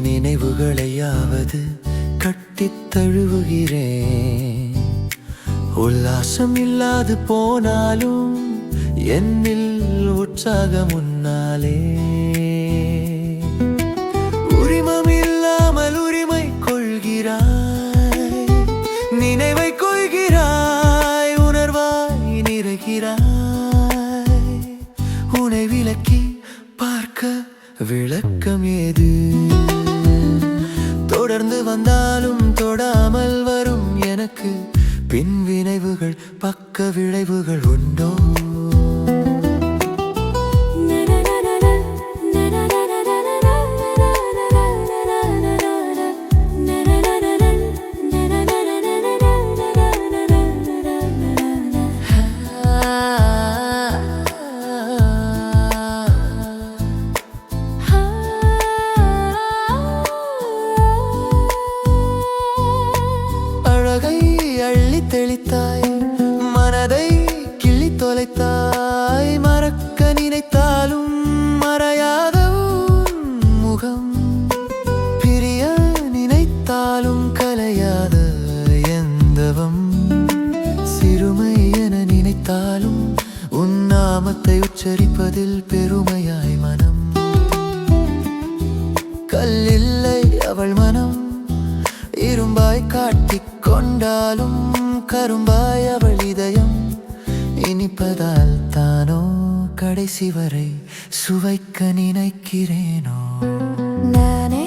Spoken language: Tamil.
நினைவுகளையாவது கட்டித் தழுவுகிறேன். உல்லாசம் இல்லாது போனாலும் என்னில் உற்சாகம் உன்னாலே. உரிமம் இல்லாமல் உரிமை கொள்கிறாய், நினைவை கொள்கிறாய், உணர்வாய் நிறைகிறாய். உன்னை விலக்கி பார்க்க விளக்கம் ஏது? தொடர்ந்து வந்தாலும் தொடாமல் வரும் எனக்கு பின் விளைவுகள் பக்க விளைவுகள் உண்டோ? அள்ளி தெளித்தாய், மனதை கிள்ளி தொலைத்தாய். மறக்க நினைத்தாலும் மறையாத முகம், பிரிய நினைத்தாலும் கலையாத எந்தவம். சிறுமை என நினைத்தாலும் உன் நாமத்தை உச்சரிப்பதில் பெருமையாய் மனம். கல்லில்லை அவள் மனம், இரும்பாய் காட்டிக் கொண்டாலும் கரும்பாய் அவள் இதயம். இனிப்பதால் தானோ கடைசி வரை சுவைக்க நினைக்கிறேனோ? நானே